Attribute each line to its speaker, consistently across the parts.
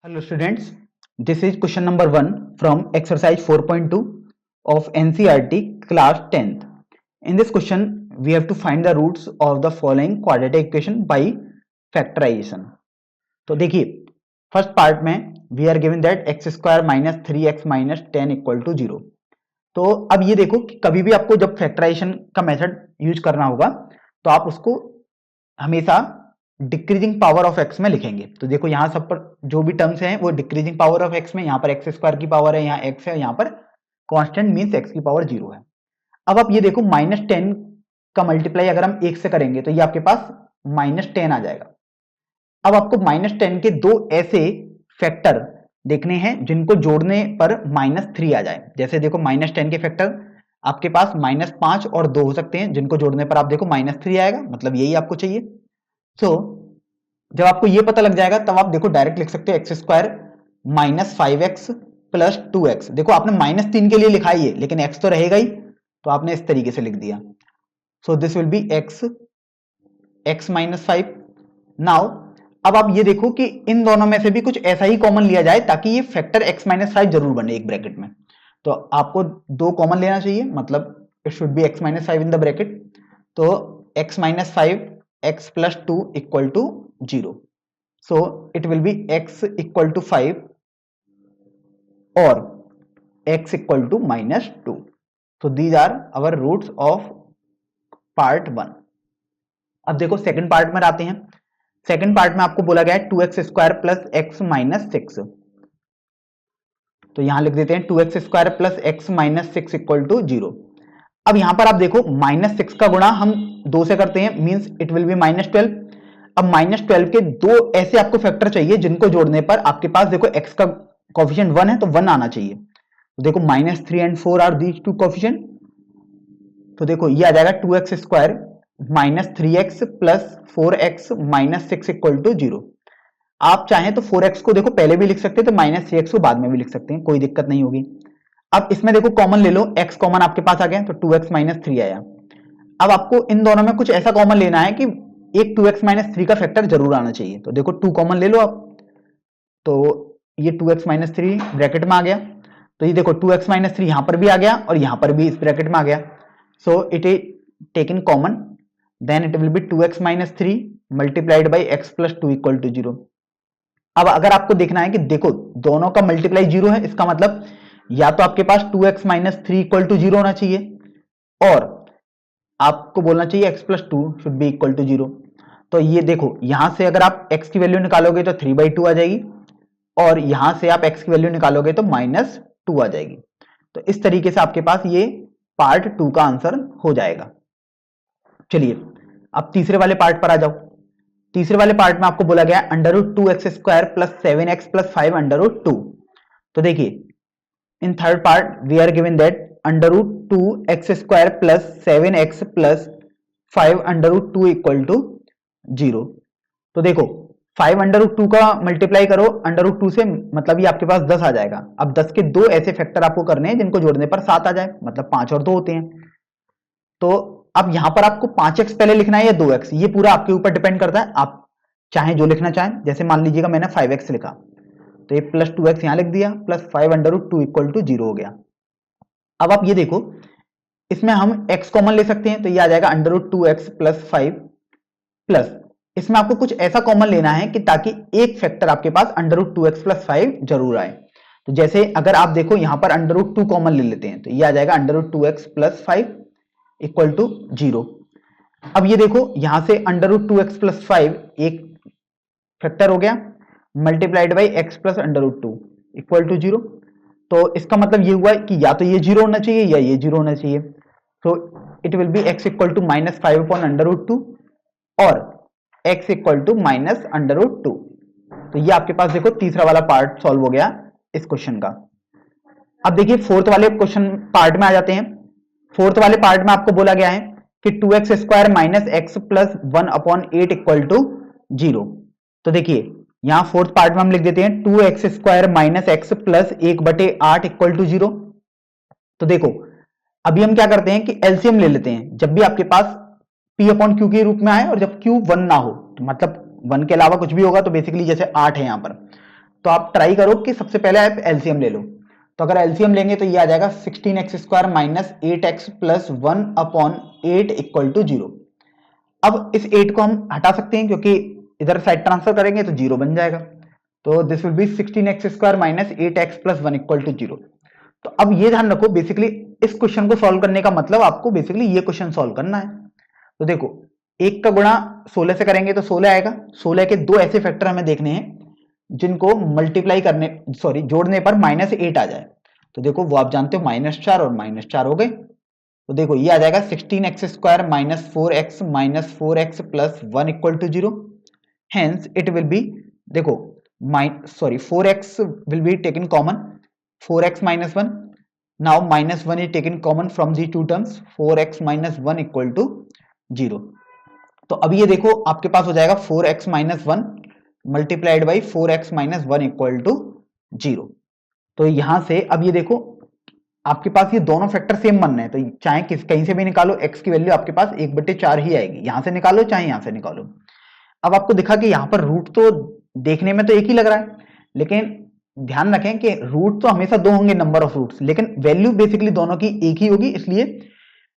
Speaker 1: Hello students, this is question number 1 from exercise 4.2 of NCERT class 10th. In this question, we have to find the roots of the following quadratic equation by factorization. तो देखिए first part में we are given that x square minus 3x minus 10 equal to 0. तो अब ये देखो कि कभी भी आपको जब फैक्टराइजेशन का मेथड यूज करना होगा तो आप उसको हमेशा डिक्रीजिंग पावर ऑफ एक्स में लिखेंगे. तो देखो यहाँ सब पर जो भी टर्म्स हैं वो डिक्रीजिंग पावर ऑफ एक्स में, यहाँ पर एक्स स्क्वायर की पावर है, यहाँ एक्स है, यहाँ पर कांस्टेंट मींस एक्स की पावर 0 है. अब आप ये देखो -10 का मल्टीप्लाई अगर हम 1 से करेंगे तो ये आपके पास -10 आ जाएगा. अब आपको -10 के दो ऐसे फैक्टर देखने हैं जिनको जोड़ने पर -3 आ जाए. जैसे देखो -10 के फैक्टर आपके पास -5 और 2 हो सकते हैं जिनको जोड़ने पर आप देखो -3 आएगा, मतलब यही आपको चाहिए. तो जब आपको ये पता लग जाएगा तब आप देखो डायरेक्ट लिख सकते हो x square minus 5x plus 2x. देखो आपने -3 के लिए लिखा ही है लेकिन x तो रहेगा ही, तो आपने इस तरीके से लिख दिया. So this will be x minus 5. Now अब आप ये देखो कि इन दोनों में से भी कुछ ऐसा ही कॉमन लिया जाए ताकि ये फैक्टर x माइनस 5 जरूर बने एक ब्रैकेट में. तो आपको दो कॉमन लेना चाहिए, मतलब it should be x minus 5 in the bracket. तो x minus 5 x plus 2 equal to 0. So it will be x equal to 5 or x equal to -2. So these are our roots of part 1. अब देखो second part में आते हैं. Second part में आपको बोला गया है 2x square plus x minus 6. तो यहां लिख देते हैं 2x square plus x minus 6 equal to 0. अब यहां पर आप देखो -6 का गुणा हम 2 से करते हैं, मींस इट विल बी -12. अब -12 के दो ऐसे आपको फैक्टर चाहिए जिनको जोड़ने पर आपके पास देखो x का कोफिशिएंट 1 है तो 1 आना चाहिए. तो देखो -3 and 4 are these two coefficient. तो देखो ये आ जाएगा 2x square minus 3x plus 4x minus 6 equal to 0. आप चाहें तो 4x को देखो पहले भी लिख सकते हैं, तो -3x को बाद में भी लिख सकते हैं, कोई दिक्कत नहीं होगी. अब इसमें देखो कॉमन ले लो, x कॉमन आपके पास आ गया तो 2x माइनस 3 आया. अब आपको इन दोनों में कुछ ऐसा कॉमन लेना है कि एक 2x माइनस 3 का फैक्टर जरूर आना चाहिए. तो देखो 2 कॉमन ले लो आप, तो ये 2x माइनस 3 ब्रैकेट में आ गया. तो ये देखो 2x माइनस 3 यहां पर भी आ गया और यहां पर भी इस ब्रैकेट में आ गया. So it is taken common, then it will be 2x minus 3 multiplied by x plus 2 equal to 0. अब अगर आपको देखना है कि देखो दोनों का मल्टीप्लाई 0 है, इसका मतलब या तो आपके पास 2x माइनस 3 इक्वल टू 0 होना चाहिए और आपको बोलना चाहिए x plus 2 should be equal to 0. तो ये देखो यहां से अगर आप x की वैल्यू निकालोगे तो 3/2 आ जाएगी और यहां से आप x की वैल्यू निकालोगे तो -2 आ जाएगी. तो इस तरीके से आपके पास ये पार्ट 2 का आंसर हो जाएगा. चलिए अब तीसरे वाले पार्ट पर आ जाओ. तीसरे वाले पार्ट में आपको बोला गया है √2x square plus 7x plus 5 √2. तो देखिए in third part we are given that √2x square plus 7x plus 5 √2 equal to 0. तो देखो 5 √2 का मल्टीप्लाई करो √2 से, मतलब ये आपके पास 10 आ जाएगा. अब 10 के दो ऐसे फैक्टर आपको करने हैं जिनको जोड़ने पर 7 आ जाए, मतलब 5 और 2 होते हैं. तो अब यहां पर आपको 5x पहले लिखना है या 2x, ये पूरा आपके ऊपर डिपेंड करता है. आप चाहे जो लिखना चाहें, जैसे मान लीजिएगा मैंने 5x लिखा तो ये प्लस 2x यहां लिख दिया प्लस 5 √2 इक्वल टू 0 हो गया. अब आप ये देखो इसमें हम x कॉमन ले सकते हैं तो ये आ जाएगा √2x प्लस 5 प्लस इसमें आपको कुछ ऐसा कॉमन लेना है कि ताकि एक फैक्टर आपके पास √2x प्लस 5 जरूर आए. तो जैसे अगर आप देखो यहां पर √2 कॉमन ले लेते हैं तो ये आ जाएगा √2x प्लस 5 इक्वल टू 0. अब ये देखो यहां से √2x प्लस 5 एक फैक्टर हो गया multiplied by x plus √2 equal to 0. तो इसका मतलब ये हुआ कि या तो ये 0 होना चाहिए या ये 0 होना चाहिए. तो it will be x equal to -5 upon √2 और x इक्वल टू -√2. तो ये आपके पास देखो तीसरा वाला पार्ट सॉल्व हो गया इस क्वेश्चन का. अब देखिए फोर्थ वाले क्वेश्चन पार्ट में आ जाते हैं. फोर्थ वाले पार्ट में आपको बोला गया है कि 2x square minus x plus 1 upon 8 equal to 0. तो देखिए यहां फोर्थ पार्ट में हम लिख देते हैं 2x square minus x plus 1/8 equal to 0. तो देखो अभी हम क्या करते हैं कि एलसीएम ले लेते हैं. जब भी आपके पास p अपॉन क्यू के रूप में आए और जब q 1 ना हो, तो मतलब 1 के अलावा कुछ भी होगा तो बेसिकली जैसे 8 है यहां पर, तो आप ट्राई करो कि सबसे पहले आप एलसीएम ले लो। तो अगर एलसीएम लेंगे तो ये आ जाएगा 16x square minus 8x plus 1 upon 8 equal to 0। अब इस 8 को हम हटा सकते हैं क्योंकि इधर साइड ट्रांसफर करेंगे तो 0 बन जाएगा। तो this will be 16x square minus 8x plus 1 equal to 0। तो अब ये ध्यान रखो, बेसिकली इस क्वेश्चन को सॉल्व करने का मतलब आपको बेसिकली ये क्वेश्चन सॉल्व करना है। तो देखो, 1 का गुणा 16 से करेंगे तो 16 आएगा। 16 के दो ऐसे फैक्टर हमें देखने हैं जिनको मल्टीप्लाई करने जोड़ने पर -8 आ जाए। तो देखो वो आप जानते हो -4 और -4 हो गए। तो देखो ये आ जाएगा 16x square minus 4x plus 1 equal to 0। Hence it will be, देखो 4x will be taken common, 4x minus 1. Now minus 1 is taken common from the two terms, 4x minus 1 equal to 0. तो अब ये देखो आपके पास हो जाएगा 4x minus 1 multiplied by 4x minus 1 equal to 0। तो यहां से अब ये देखो आपके पास ये दोनों फैक्टर सेम बन रहे हैं, तो चाहे कहीं से भी निकालो x की वैल्यू आपके पास 1/4 ही आएगी। यहां से निकालो चाहे यहां से निकालो। अब आपको दिखा कि यहां पर रूट तो देखने में तो एक ही लग रहा है, लेकिन ध्यान रखें कि रूट तो हमेशा दो होंगे, नंबर ऑफ रूट्स, लेकिन वैल्यू बेसिकली दोनों की एक ही होगी। इसलिए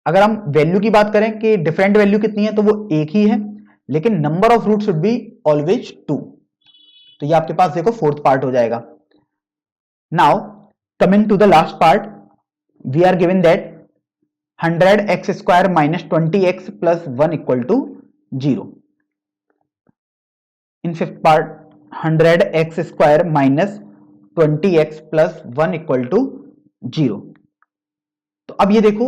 Speaker 1: अगर हम वैल्यू की बात करें कि डिफरेंट वैल्यू कितनी है तो वो एक ही है, लेकिन number of root should be always 2। तो ये आपके पास देखो फोर्थ पार्ट हो जाएगा। Now coming to the last part, we are given that 100x square minus 20x plus 1 equal to 0। In fifth part 100x square minus 20x plus 1 equal to 0। तो अब ये देखो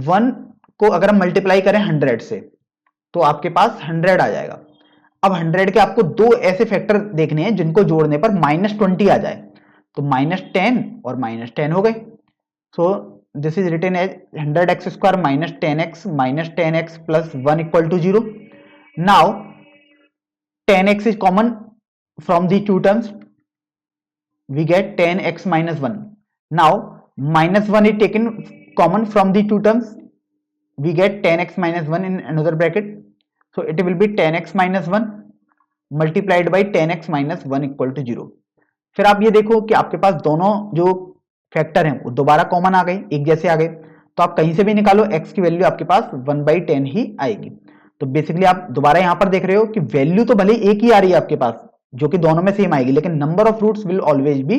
Speaker 1: 1 को अगर हम मल्टीप्लाई करें 100 से तो आपके पास 100 आ जाएगा। अब 100 के आपको दो ऐसे फैक्टर देखने हैं जिनको जोड़ने पर -20 आ जाए। तो -10 और -10 हो गए। So this is written as 100x square minus 10x plus 1 equal to 0। Now 10x is common from the two terms, we get 10x minus 1. Now minus 1 is taken common from the two terms, we get 10x minus 1 in another bracket. So it will be 10x minus 1 multiplied by 10x minus 1 equal to 0. फिर आप ये देखो कि आपके पास दोनों जो factor हैं वो दोबारा कॉमन आ गए, एक जैसे आ गए। तो आप कहीं से भी निकालो x की वैल्यू आपके पास 1/10 ही आएगी। तो बेसिकली आप दोबारा यहां पर देख रहे हो कि वैल्यू तो भले एक ही आ रही है आपके पास, जो कि दोनों में सेम आएगी, लेकिन number of roots will always B